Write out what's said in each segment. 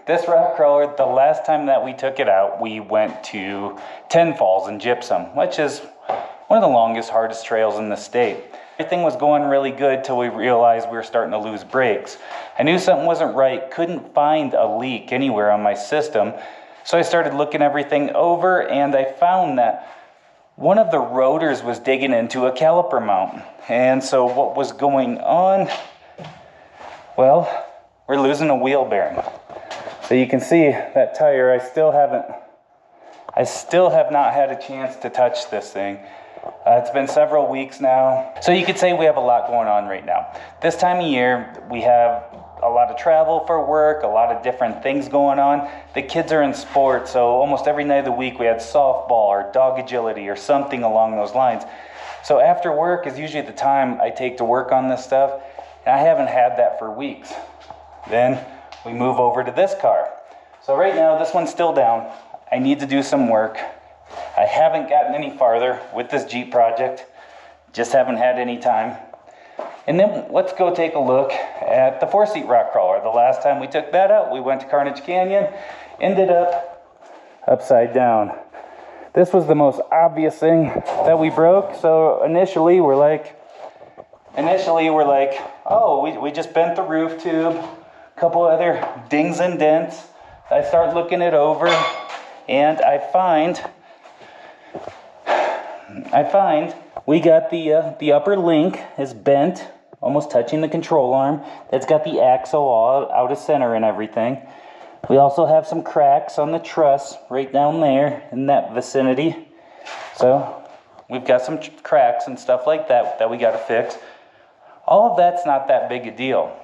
This rock crawler, the last time that we took it out, we went to 10 Falls in Gypsum, which is one of the longest, hardest trails in the state. Everything was going really good till we realized we were starting to lose brakes. I knew something wasn't right, couldn't find a leak anywhere on my system. So I started looking everything over, and I found that one of the rotors was digging into a caliper mount. And so what was going on? Well, we're losing a wheel bearing. So you can see that tire, I still have not had a chance to touch this thing. It's been several weeks now. So you could say we have a lot going on right now. This time of year, we have a lot of travel for work, a lot of different things going on. The kids are in sports, so almost every night of the week we had softball or dog agility or something along those lines. So after work is usually the time I take to work on this stuff, and I haven't had that for weeks. Then we move over to this car. So right now this one's still down. I need to do some work. I haven't gotten any farther with this Jeep project, just haven't had any time. And then let's go take a look at the 4-seat rock crawler. The last time we took that out, we went to Carnage Canyon, ended up upside down. This was the most obvious thing that we broke. So initially we're like, oh, we just bent the roof tube, a couple other dings and dents. I start looking it over, and I find we got the upper link is bent, almost touching the control arm. That's got the axle all out of center and everything. We also have some cracks on the truss right down there in that vicinity. So we've got some cracks and stuff like that we got to fix. All of that's not that big a deal.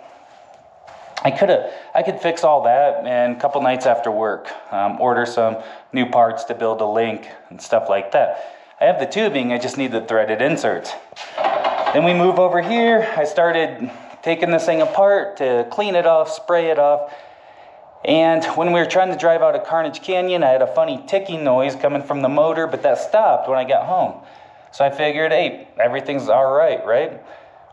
I could fix all that in a couple nights after work, order some new parts to build a link and stuff like that. I have the tubing, I just need the threaded inserts. Then we move over here. I started taking this thing apart to clean it off, spray it off. And when we were trying to drive out of Carnage Canyon, I had a funny ticking noise coming from the motor, but that stopped when I got home. So I figured, hey, everything's all right?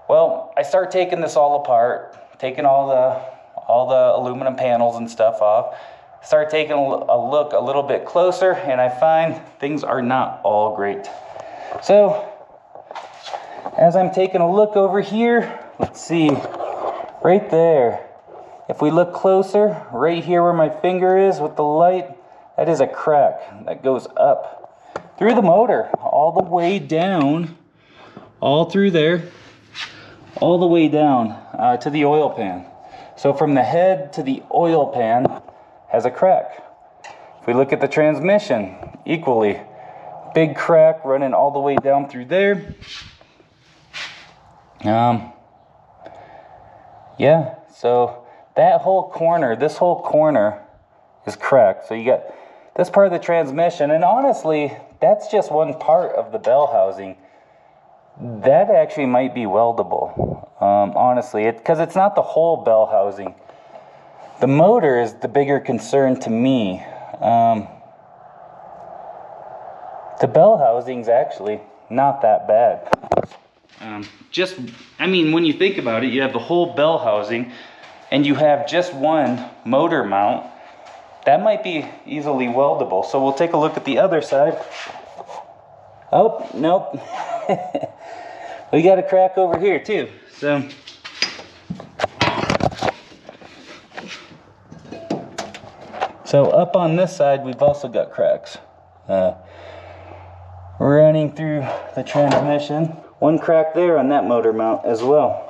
Well, I start taking this all apart, taking all the aluminum panels and stuff off. Start taking a look a little bit closer, and I find things are not all great. So as I'm taking a look over here, let's see, right there, if we look closer, right here where my finger is with the light, that is a crack that goes up through the motor, all the way down, all through there, all the way down to the oil pan. So from the head to the oil pan has a crack. If we look at the transmission, equally, big crack running all the way down through there. Yeah, so that whole corner, this whole corner is cracked. So you got this part of the transmission, and honestly, that's just one part of the bell housing. That actually might be weldable, honestly, because it's not the whole bell housing. The motor is the bigger concern to me. The bell housing's actually not that bad. When you think about it, you have the whole bell housing and you have just one motor mount. That might be easily weldable. So we'll take a look at the other side. Oh, nope. We got a crack over here too. So up on this side, we've also got cracks running through the transmission. One crack there on that motor mount as well.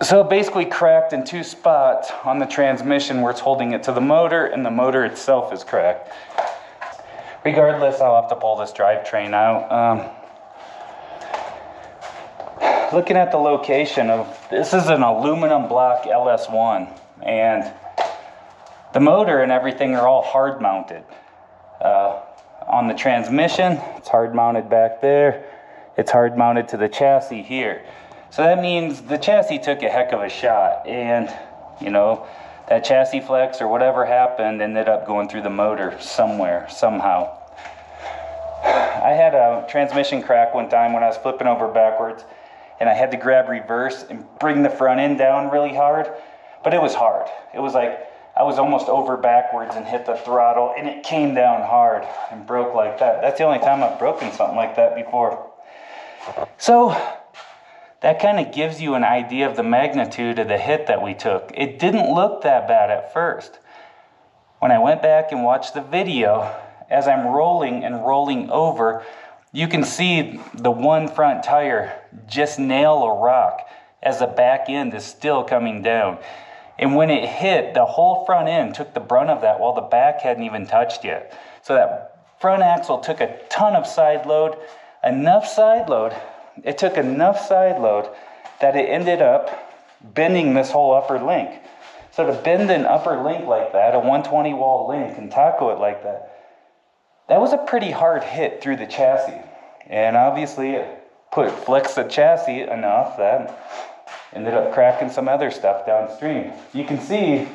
So it basically cracked in two spots on the transmission where it's holding it to the motor, and the motor itself is cracked. Regardless, I'll have to pull this drivetrain out. Looking at the location of, this is an aluminum block LS1, and the motor and everything are all hard mounted. On the transmission, it's hard mounted back there. It's hard mounted to the chassis here. So that means the chassis took a heck of a shot, and that chassis flex or whatever happened ended up going through the motor somewhere, somehow. I had a transmission crack one time when I was flipping over backwards, and I had to grab reverse and bring the front end down really hard. but it was hard. It was like I was almost over backwards and hit the throttle, and it came down hard and broke like that. That's the only time I've broken something like that before. So that kind of gives you an idea of the magnitude of the hit that we took. It didn't look that bad at first. When I went back and watched the video, as I'm rolling and rolling over, you can see the one front tire just nail a rock as the back end is still coming down. And when it hit, the whole front end took the brunt of that while the back hadn't even touched yet. So that front axle took a ton of side load, it took enough side load that it ended up bending this whole upper link. So to bend an upper link like that, a 120 wall link, and taco it like that, that was a pretty hard hit through the chassis. And obviously it flexed the chassis enough that ended up cracking some other stuff downstream. You can see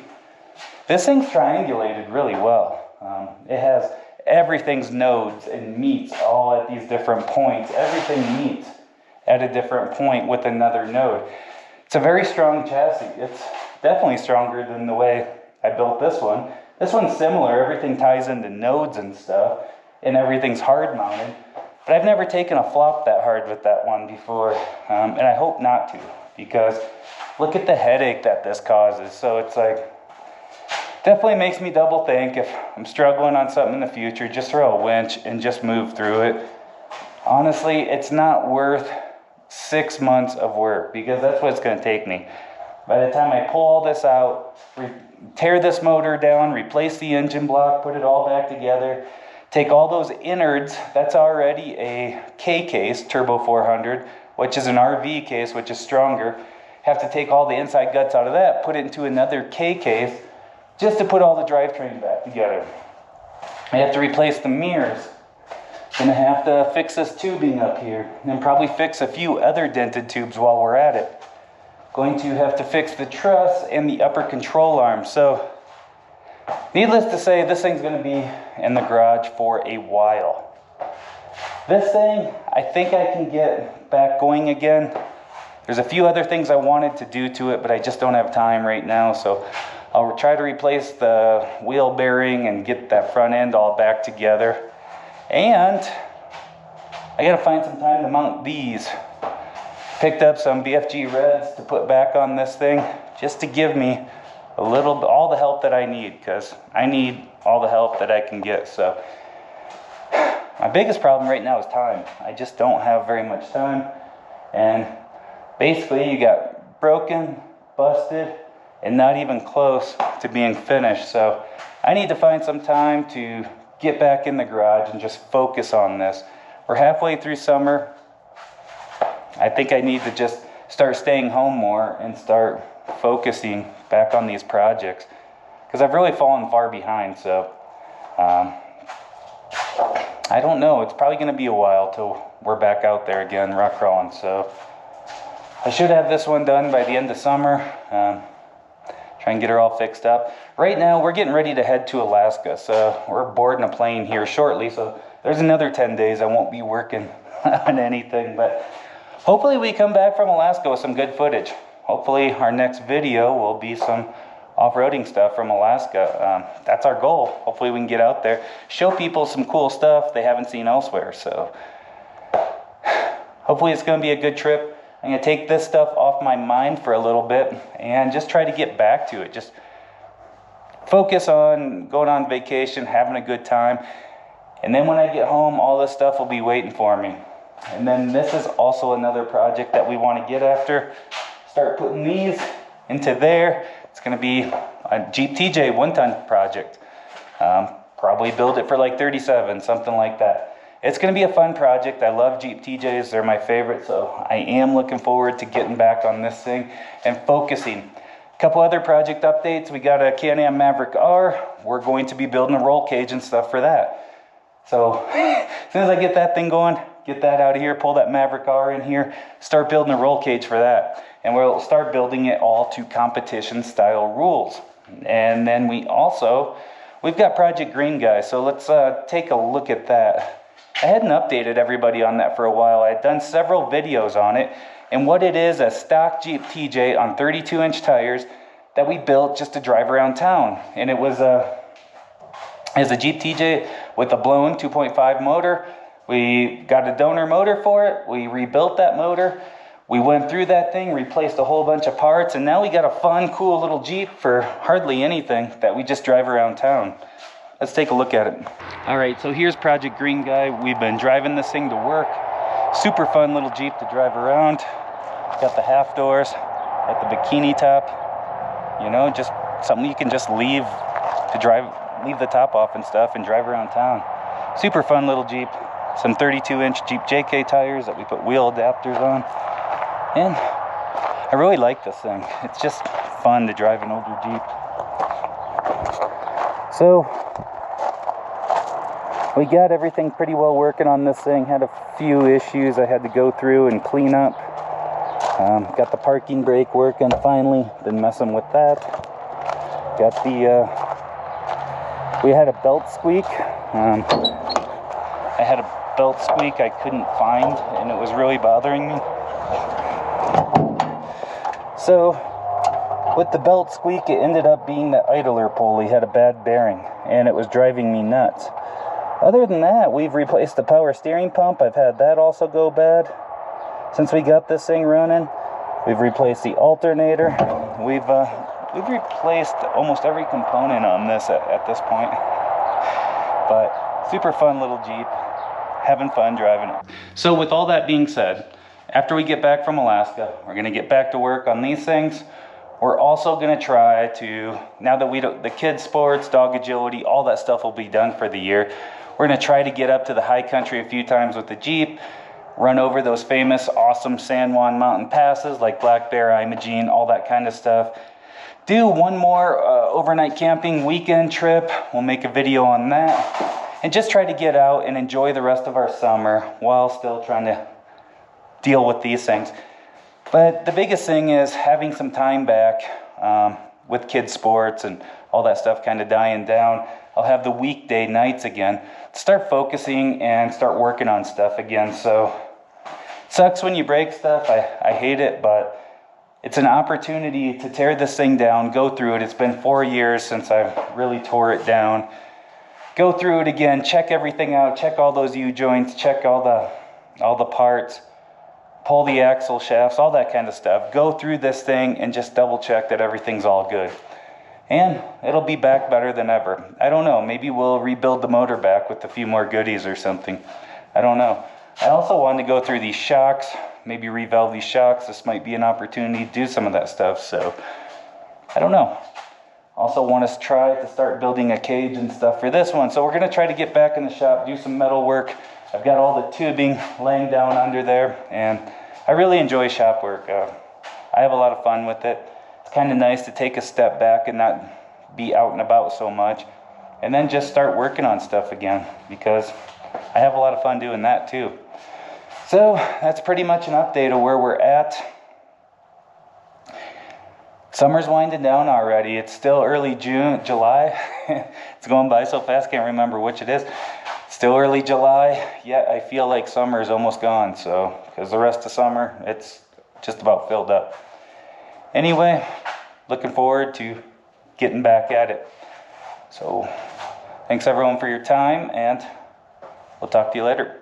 this thing's triangulated really well. It has everything's nodes and meets all at these different points. Everything meets at a different point with another node. It's a very strong chassis. It's definitely stronger than the way I built this one. This one's similar. Everything ties into nodes and stuff, and everything's hard mounted. But I've never taken a flop that hard with that one before, and I hope not to, because look at the headache that this causes. So it's like, definitely makes me double think. If I'm struggling on something in the future, just throw a winch and just move through it. Honestly, it's not worth 6 months of work, because that's what it's going to take me. By the time I pull all this out, tear this motor down, replace the engine block, put it all back together, take all those innards, that's already a K case, Turbo 400, which is an RV case, which is stronger. Have to take all the inside guts out of that, put it into another K case, just to put all the drivetrain back together. I have to replace the mirrors. Gonna have to fix this tubing up here, and then probably fix a few other dented tubes while we're at it. Going to have to fix the truss and the upper control arm. So, needless to say, this thing's gonna be in the garage for a while. This thing, I think I can get back going again. There's a few other things I wanted to do to it, but I just don't have time right now. So I'll try to replace the wheel bearing and get that front end all back together. And I gotta find some time to mount these. Picked up some BFG Reds to put back on this thing, just to give me a little bit, all the help that I need, because I need all the help that I can get. So my biggest problem right now is time. I just don't have very much time. And basically you got broken, busted, and not even close to being finished. So I need to find some time to get back in the garage and just focus on this. We're halfway through summer. I think I need to just start staying home more and start focusing back on these projects, because I've really fallen far behind. So I don't know, it's probably going to be a while till we're back out there again rock crawling. So I should have this one done by the end of summer. Try and get her all fixed up. Right now, we're getting ready to head to Alaska, so we're boarding a plane here shortly, so there's another 10 days I won't be working on anything, but hopefully we come back from Alaska with some good footage. Hopefully our next video will be some off-roading stuff from Alaska. That's our goal. Hopefully we can get out there, show people some cool stuff they haven't seen elsewhere. So hopefully it's going to be a good trip. I'm going to take this stuff off my mind for a little bit and just try to get back to it. Just focus on going on vacation, having a good time. And then when I get home, all this stuff will be waiting for me. And then this is also another project that we want to get after. Start putting these into there. It's going to be a Jeep TJ 1-ton project. Probably build it for like 37, something like that. It's going to be a fun project. I love Jeep TJs. They're my favorite. So I am looking forward to getting back on this thing and focusing. A couple other project updates. We got a Can-Am Maverick R. We're going to be building a roll cage and stuff for that. So as soon as I get that thing going, get that out of here, pull that Maverick R in here, start building a roll cage for that. And we'll start building it all to competition style rules. And then we've got Project Green Guy. So let's take a look at that. I hadn't updated everybody on that for a while. I had done several videos on it. And what it is, a stock Jeep TJ on 32-inch tires, that we built just to drive around town. And it was a Jeep TJ with a blown 2.5 motor. We got a donor motor for it. We rebuilt that motor. We went through that thing, replaced a whole bunch of parts, and now we got a fun, cool little Jeep for hardly anything that we just drive around town. Let's take a look at it. All right, so here's Project Green Guy. We've been driving this thing to work. Super fun little Jeep to drive around. Got the half doors, got the bikini top. You know, just something you can just leave the top off and stuff and drive around town. Super fun little Jeep. Some 32-inch Jeep JK tires that we put wheel adapters on. And I really like this thing. It's just fun to drive an older Jeep. So we got everything pretty well working on this thing. Had a few issues I had to go through and clean up. Got the parking brake working finally. Been messing with that. Got the we had a belt squeak. I had a belt squeak I couldn't find, and it was really bothering me. So with the belt squeak, it ended up being the idler pulley had a bad bearing, and it was driving me nuts. Other than that, we've replaced the power steering pump. I've had that also go bad since we got this thing running. We've replaced the alternator. We've replaced almost every component on this at this point. But super fun little Jeep. Having fun driving it. So with all that being said, after we get back from Alaska, we're going to get back to work on these things. We're also going to try to, now that we don't, the kids sports, dog agility, all that stuff will be done for the year. We're going to try to get up to the high country a few times with the Jeep, run over those famous, awesome San Juan mountain passes like Black Bear, Imogene, all that kind of stuff. Do one more overnight camping weekend trip. We'll make a video on that. And just try to get out and enjoy the rest of our summer while still trying to deal with these things. But the biggest thing is having some time back with kids sports and all that stuff kind of dying down. I'll have the weekday nights again. Start focusing and start working on stuff again. So it sucks when you break stuff. I hate it, but it's an opportunity to tear this thing down, go through it. It's been 4 years since I really tore it down. Go through it again, check everything out, check all those U-joints, check all the parts, pull the axle shafts, all that kind of stuff. Go through this thing and just double check that everything's all good. And it'll be back better than ever. I don't know, maybe we'll rebuild the motor back with a few more goodies or something. I don't know. I also wanted to go through these shocks, maybe revalve these shocks. This might be an opportunity to do some of that stuff, so I don't know. Also want us to try to start building a cage and stuff for this one. So we're going to try to get back in the shop, do some metal work. I've got all the tubing laying down under there, and I really enjoy shop work. I have a lot of fun with it. It's kind of nice to take a step back and not be out and about so much, and then just start working on stuff again, because I have a lot of fun doing that too. So that's pretty much an update of where we're at. Summer's winding down already. It's still early July. It's going by so fast, can't remember which it is. Still early July, yet I feel like summer is almost gone. So, because the rest of summer, it's just about filled up. Anyway, looking forward to getting back at it. So, thanks everyone for your time, and we'll talk to you later.